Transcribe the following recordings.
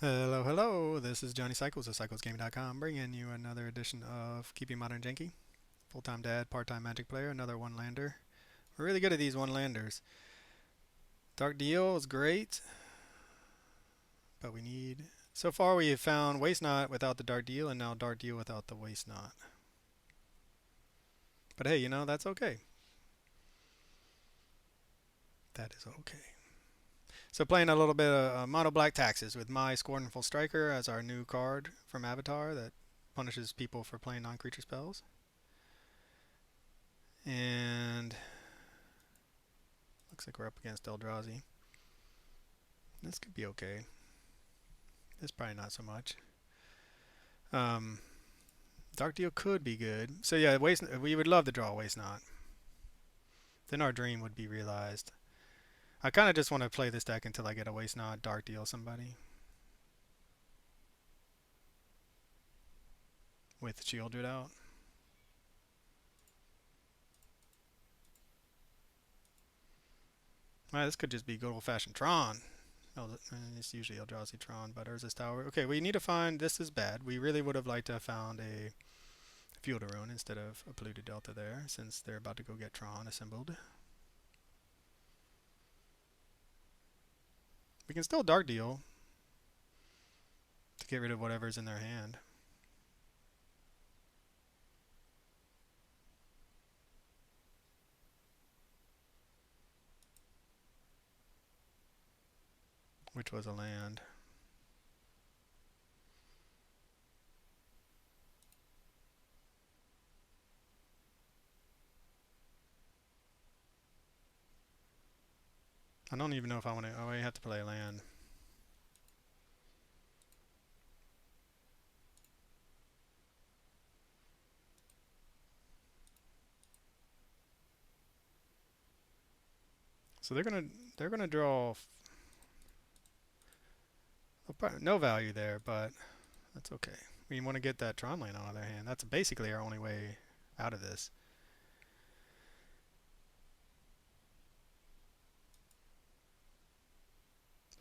Hello, hello. This is Johnny Cycles of CyclesGaming.com, bringing you another edition of Keeping Modern Janky. Full-time dad, part-time Magic player, another one-lander. We're really good at these one-landers. Dark Deal is great, but we need... So far we have found Waste Knot without the Dark Deal, and now Dark Deal without the Waste Knot. But hey, that's okay. That is okay. So playing a little bit of Mono Black Taxes with my Scornful Striker as our new card from Avatar that punishes people for playing non-creature spells. And looks like we're up against Eldrazi. This could be okay. This probably not so much. Um, Dark Deal could be good. So yeah, we would love to draw Waste Not. Then our dream would be realized. I kind of just want to play this deck until I get a Waste Not, Dark Deal somebody. With Shieldred out. This could just be good old-fashioned Tron. It's usually Eldrazi Tron, but Urza's Tower. Okay, we need to find... This is bad. We really would have liked to have found a Field of Ruin instead of a Polluted Delta there, since they're about to go get Tron assembled. We can still Dark Deal to get rid of whatever's in their hand. Which was a land. I don't even know if I want to... Oh, I have to play a land. So they're gonna draw no value there, but that's okay. We want to get that Tron land out of their hand. That's basically our only way out of this.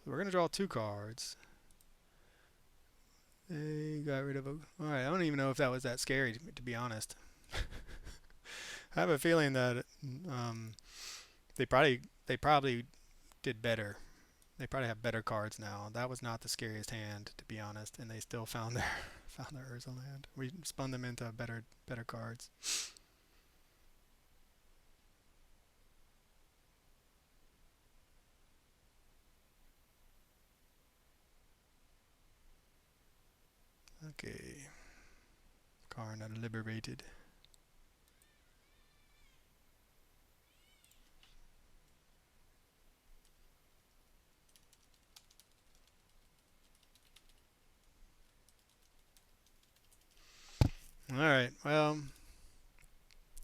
So we're gonna draw two cards. They got rid of a... Alright, I don't even know if that was that scary, to be honest. I have a feeling that they probably did better. They probably have better cards now. That was not the scariest hand, to be honest, and they still found their Urza land. We spun them into better cards. Okay. Karna liberated. Alright, well,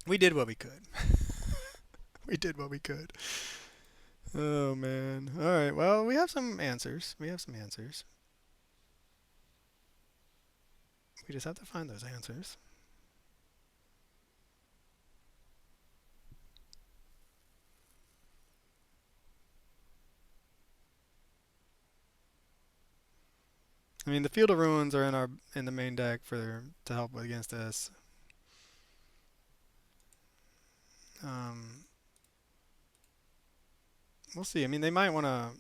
we did what we could. We did what we could. Oh, man. Alright, well, we have some answers. We just have to find those answers. I mean, the Field of Ruins are in the main deck to help against this. We'll see. I mean, they might want to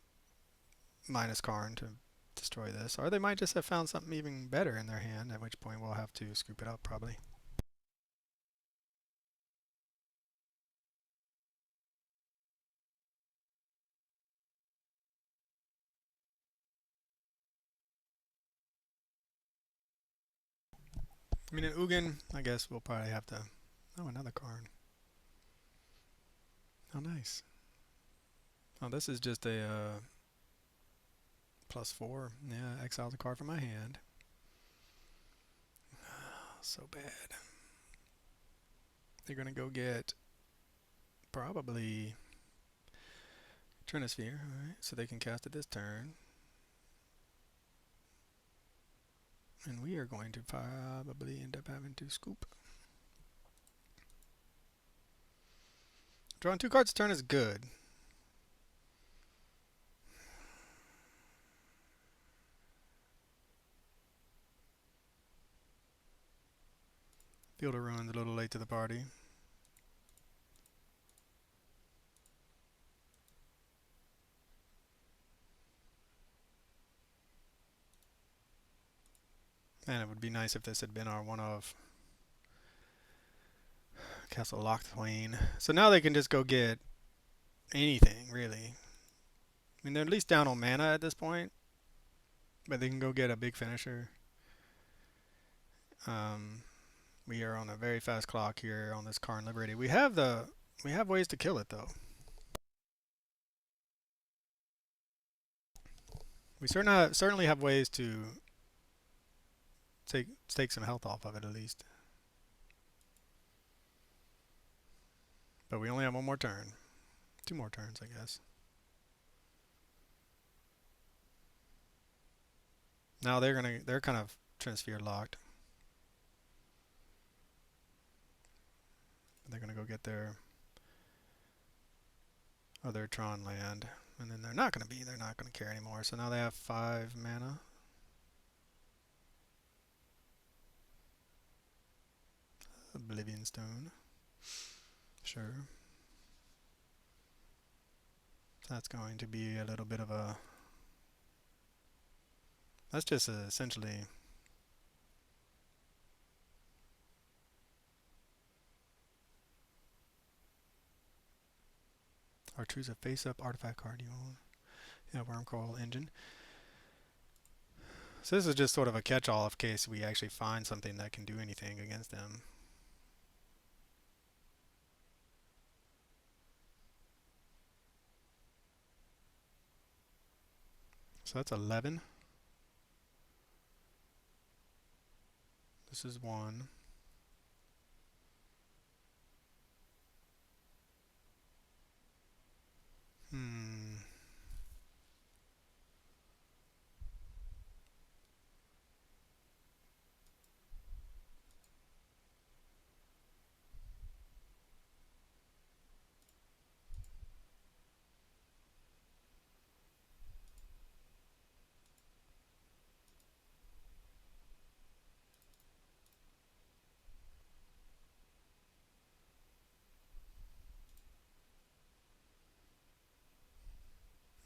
minus Karn to destroy this, or they might just have found something even better in their hand, at which point we'll have to scoop it up probably. I mean, in Ugin, I guess we'll probably have to... Oh, another card. Oh, nice. Oh, this is just a +4. Yeah, exile the card from my hand. So bad. They're going to go get probably Trinisphere, alright, so they can cast it this turn. And we are going to probably end up having to scoop. Drawing 2 cards a turn is good. Field of Ruins a little late to the party. And it would be nice if this had been our one of Castle Lochthwain. So now they can just go get anything, really. I mean, they're at least down on mana at this point, but they can go get a big finisher. We are on a very fast clock here on this Karn Liberated. We have ways to kill it though. We certainly have ways to take some health off of it at least. But we only have one more turn. 2 more turns, I guess. Now they're kind of Transphere locked. They're gonna go get their other Tron land. And then they're not gonna care anymore. So now they have 5 mana. Oblivion Stone. Sure. That's going to be a little bit of a... That's just essentially... Or choose a face-up artifact card you own. Yeah, Wormcoil Engine. So this is just sort of a catch-all in case we actually find something that can do anything against them. So that's 11. This is 1.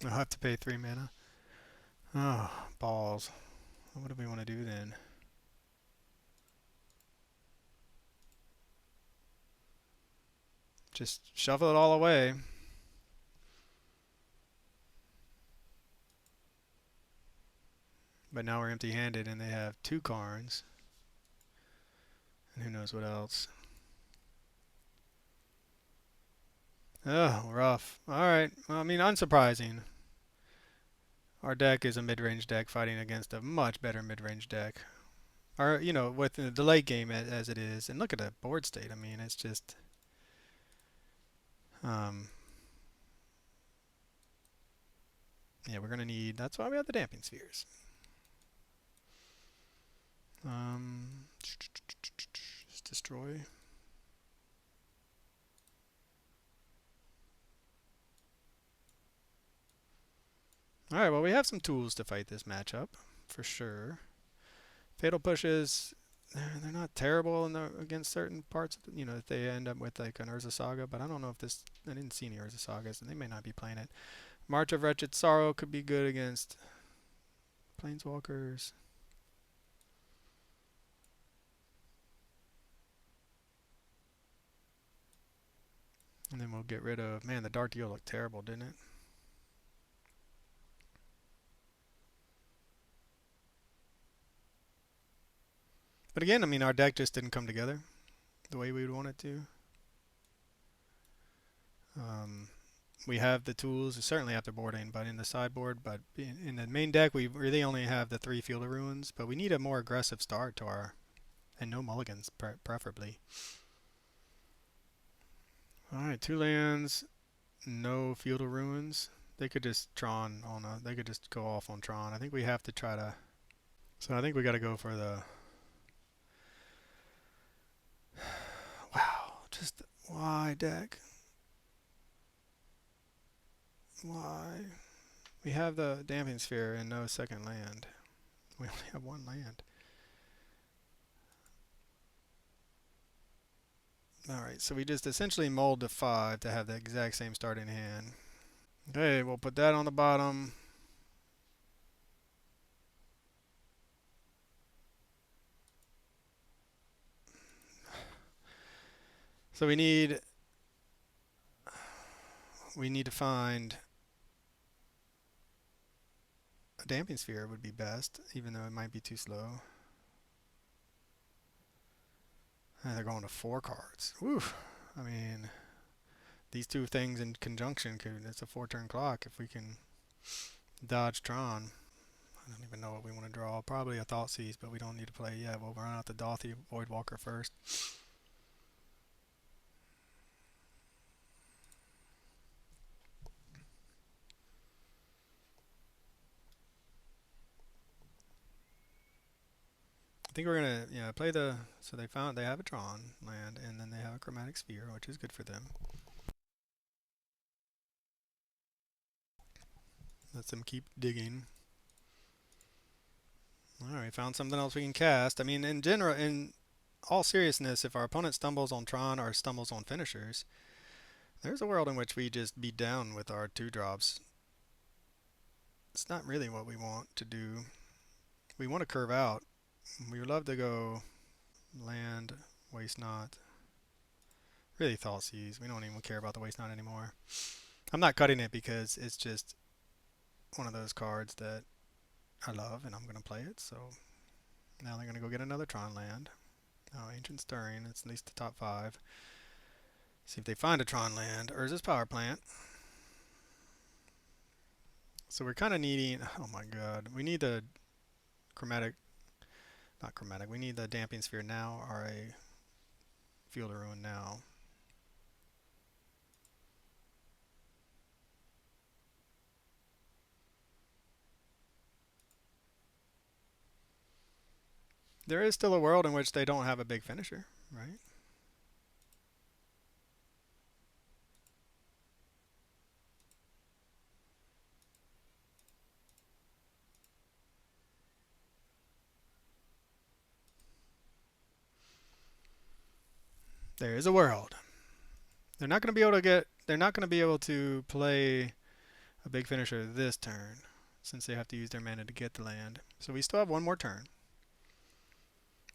I'll have to pay 3 mana. Oh, balls. What do we want to do then? Just shuffle it all away. But now we're empty-handed and they have 2 Karns. And who knows what else. Oh, rough. Alright. Well, I mean, unsurprising. Our deck is a mid-range deck fighting against a much better mid-range deck. Or, you know, with the late game as it is. And look at the board state. I mean, it's just... yeah, we're going to need... That's why we have the Damping Spheres. Just destroy. Alright, well, we have some tools to fight this matchup, for sure. Fatal Pushes, they're not terrible against certain parts. You know, if they end up with like an Urza Saga, but I don't know if this... I didn't see any Urza Sagas, and they may not be playing it. March of Wretched Sorrow could be good against Planeswalkers. And then we'll get rid of... Man, the Dark Deal looked terrible, didn't it? But again, I mean, our deck just didn't come together the way we would want it to. We have the tools, certainly after boarding, but in the sideboard. But in the main deck, we really only have the 3 Field of Ruins. But we need a more aggressive start to our... And no mulligans, preferably. Alright, 2 lands, no Field of Ruins. They could just Tron on a... They could just go off on Tron. I think we have to try to... So I think we got to go for the... Wow, just why deck? Why? We have the Damping Sphere and no second land. We only have 1 land. Alright, so we just essentially mulled to 5 to have the exact same starting hand. Okay, we'll put that on the bottom. So we need to find a damping sphere would be best, even though it might be too slow. And they're going to 4 cards. Whew. I mean, these two things in conjunction it's a 4-turn clock if we can dodge Tron. I don't even know what we want to draw. Probably a Thoughtseize, but we don't need to play yet. We'll run out the Dothy Voidwalker first. I think we're gonna play the so they have a Tron land and then they have a Chromatic Sphere, which is good for them. Let them keep digging. Alright, found something else we can cast. I mean, in general, in all seriousness, if our opponent stumbles on Tron or stumbles on finishers, there's a world in which we just beat down with our 2-drops. It's not really what we want to do. We want to curve out. We would love to go land, waste not. Really Thoughtseize. We don't even care about the waste not anymore. I'm not cutting it because it's just one of those cards that I love and I'm going to play it. So now they're going to go get another Tron land. Oh, Ancient Stirring. It's at least the top 5. See if they find a Tron land. Urza's Power Plant. So we're kind of needing... Oh my god. We need the chromatic... Not chromatic. We need the Damping Sphere now or a Field of Ruin now. There is still a world in which they don't have a big finisher, right? There is a world. They're not going to be able to get. They're not going to be able to play a big finisher this turn, since they have to use their mana to get the land. So we still have one more turn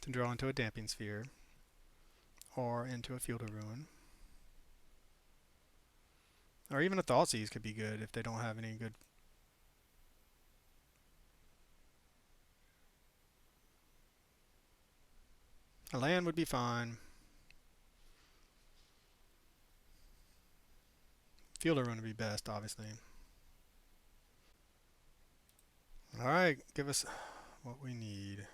to draw into a Damping Sphere or into a Field of Ruin. Or even a Thoughtseize could be good if they don't have any good. A land would be fine. Field of Ruin would be best, obviously. Alright, give us what we need.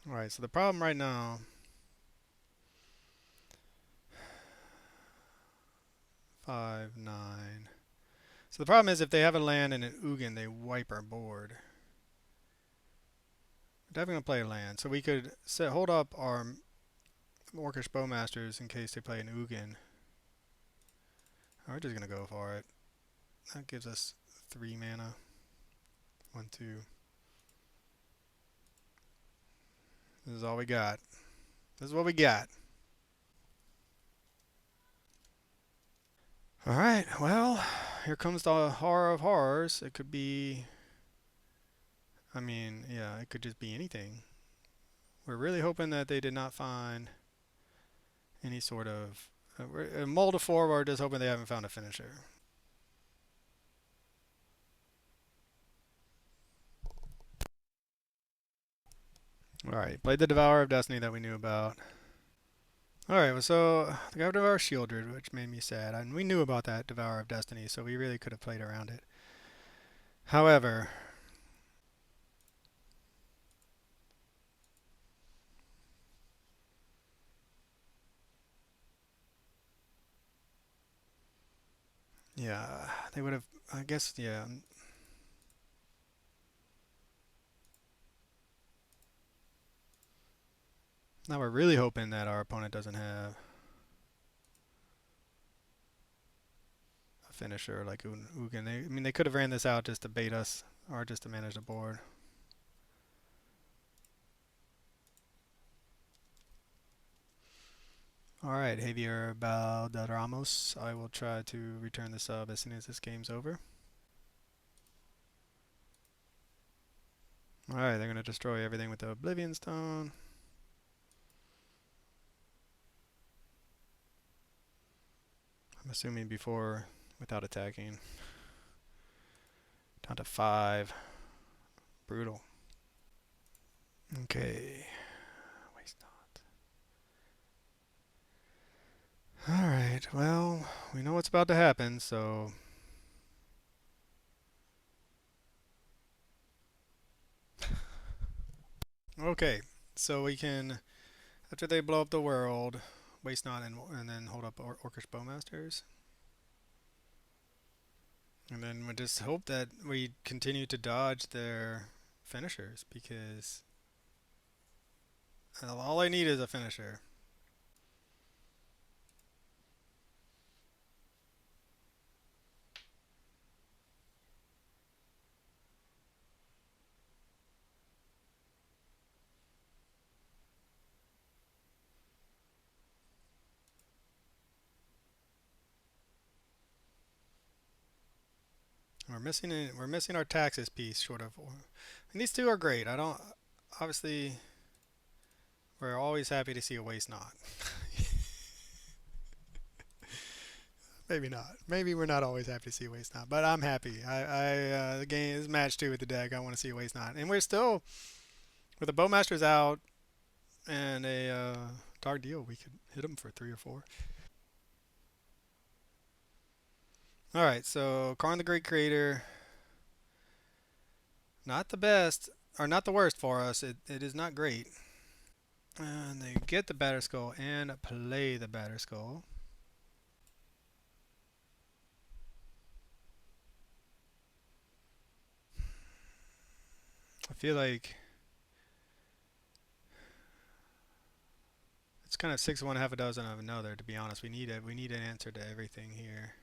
Alright, so the problem right now... 5, 9... So the problem is if they have a land and an Ugin, they wipe our board. We're definitely going to play a land. So we could hold up our Orcish Bowmasters in case they play an Ugin. We're just going to go for it. That gives us 3 mana. 1, 2. This is all we got. This is what we got. Alright, well, here comes the horror of horrors. It could be... I mean, yeah, it could just be anything. We're really hoping that they did not find any sort of... a mull to 4, we're just hoping they haven't found a finisher. Alright, played the Devourer of Destiny that we knew about. Alright, well, so the guy Devourer Shieldred, which made me sad. And we knew about that Devourer of Destiny, so we really could have played around it. However... yeah, they would have... I guess, yeah... Now we're really hoping that our opponent doesn't have a finisher like Ugin. I mean, they could have ran this out just to bait us or just to manage the board. Alright, Javier Balderramos. I will try to return the sub as soon as this game's over. Alright, they're going to destroy everything with the Oblivion Stone. I'm assuming before, without attacking. Down to 5. Brutal. Okay. Waste not. Alright, well, we know what's about to happen, so... Okay, so we can, after they blow up the world, waste not and then hold up Orcish Bowmasters. And then we just hope that we continue to dodge their finishers, because all I need is a finisher. We're missing our taxes piece, short of. And these two are great. I don't. Obviously, we're always happy to see a waste not. Maybe not. Maybe we're not always happy to see a waste not, but I'm happy. The game is match 2 with the deck. I want to see a waste not, and we're still with the Bowmasters out and a Dark Deal. We could hit them for 3 or 4. All right, so Karn the Great Creator, not the best or not the worst for us. It is not great. And they get the Batterskull and play the Batterskull. I feel like it's kind of 6 of one, half a dozen of another. To be honest, we need an answer to everything here.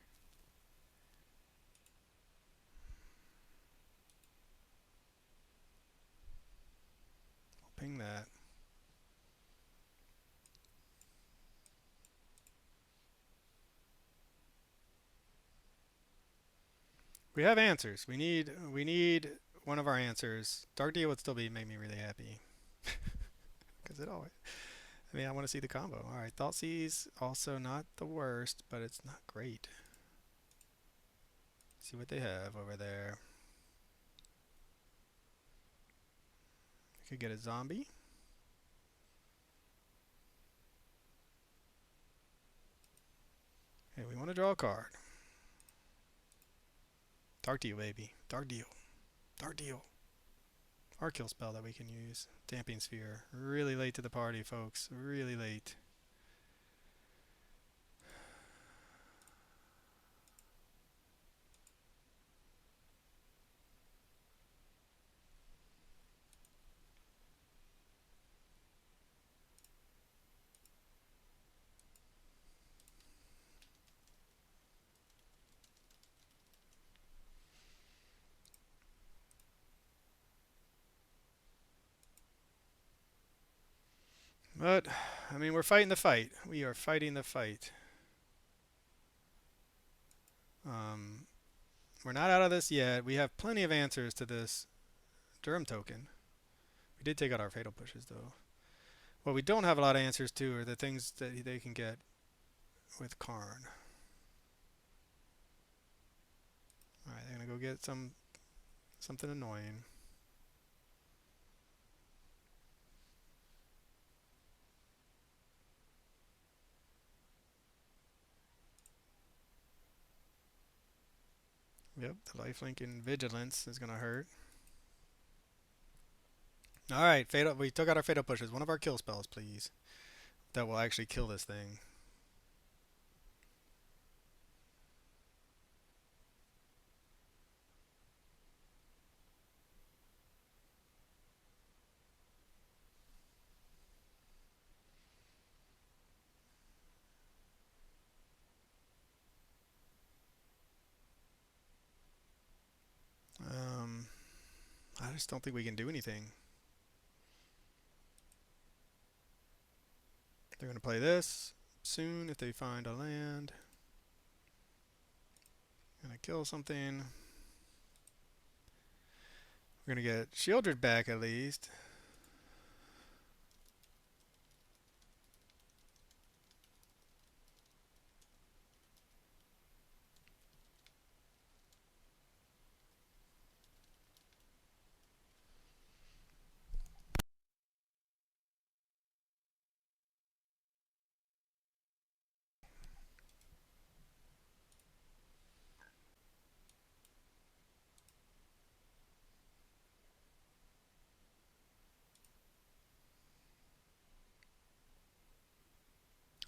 We'll ping that. We have answers. We need one of our answers. Dark Deal would still make me really happy. Because it always. I mean, I want to see the combo. All right, Thoughtseize also not the worst, but it's not great. See what they have over there. We could get a zombie. Hey, we want to draw a card. Dark Deal, baby. Dark Deal. Dark Deal. Our kill spell that we can use. Damping Sphere. Really late to the party, folks. Really late. But, I mean, we're fighting the fight. We are fighting the fight. Um, we're not out of this yet. We have plenty of answers to this Durham token. We did take out our fatal pushes, though. What we don't have a lot of answers to are the things that they can get with Karn. Alright, they're going to go get something annoying. Yep, the lifelink and vigilance is going to hurt. Alright, fatal. We took out our fatal pushes. One of our kill spells, please. That will actually kill this thing. I just don't think we can do anything. They're going to play this soon if they find a land. Gonna kill something. We're gonna get Shieldred back at least.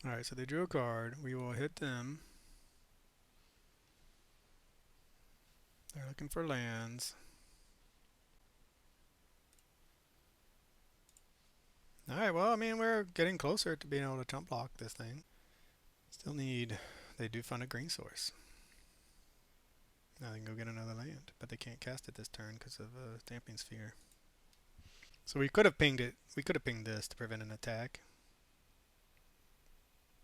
Alright, so they drew a card. We will hit them. They're looking for lands. Alright, well, I mean, we're getting closer to being able to chump block this thing. Still need... They do find a green source. Now they can go get another land, but they can't cast it this turn because of a Stamping Sphere. So we could have pinged it. We could have pinged this to prevent an attack.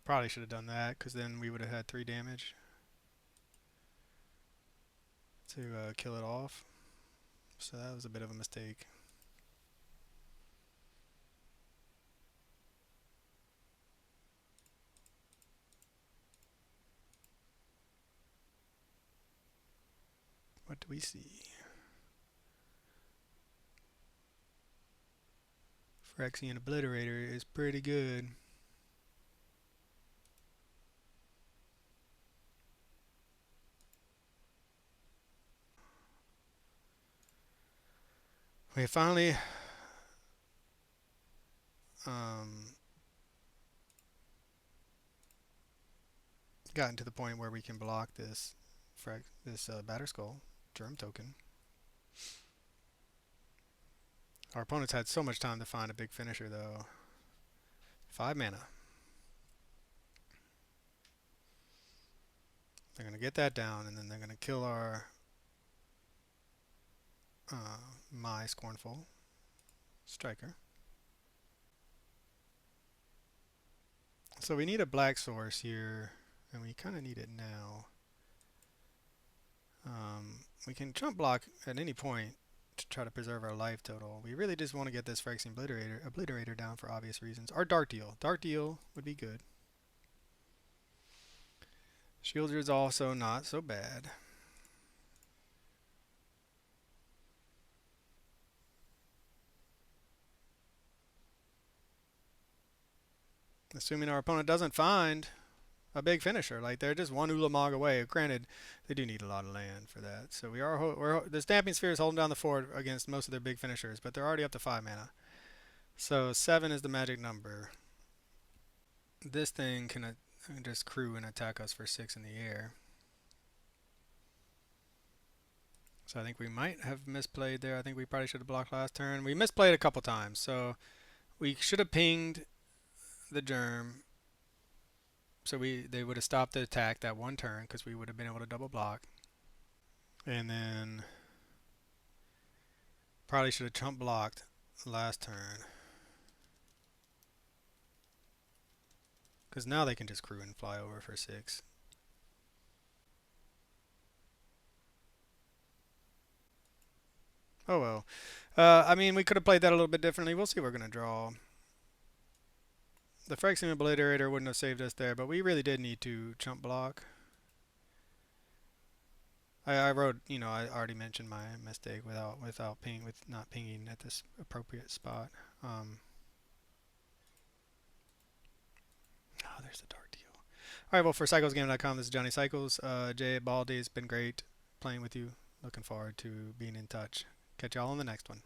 Probably should have done that because then we would have had 3 damage to kill it off. So that was a bit of a mistake. What do we see? Phyrexian Obliterator is pretty good. We finally gotten to the point where we can block this Batterskull Germ token. Our opponents had so much time to find a big finisher though. 5 mana. They're going to get that down and then they're going to kill our my Scornful Striker. So we need a black source here, and we kind of need it now. We can chump block at any point to try to preserve our life total. We really just want to get this Phyrexian Obliterator down for obvious reasons. Or Dark Deal would be good. Shielder is also not so bad. Assuming our opponent doesn't find a big finisher, like they're just one Ulamog away. Granted, they do need a lot of land for that. So the Stamping Sphere is holding down the fort against most of their big finishers, but they're already up to 5 mana. So 7 is the magic number. This thing can just crew and attack us for 6 in the air. So I think we might have misplayed there. I think we probably should have blocked last turn. We misplayed a couple times, so we should have pinged the Germ. So they would have stopped the attack that one turn because we would have been able to double block. And then probably should have chump blocked last turn. Because now they can just crew and fly over for 6. Oh well. I mean, we could have played that a little bit differently. We'll see what we're going to draw. The Phyrexian Obliterator wouldn't have saved us there, but we really did need to chump block. I wrote, I already mentioned my mistake with not pinging at this appropriate spot. Oh, there's the Dark Deal. All right, well, for CyclesGame.com, this is Johnny Cycles. Jay Baldy, it's been great playing with you. Looking forward to being in touch. Catch y'all on the next one.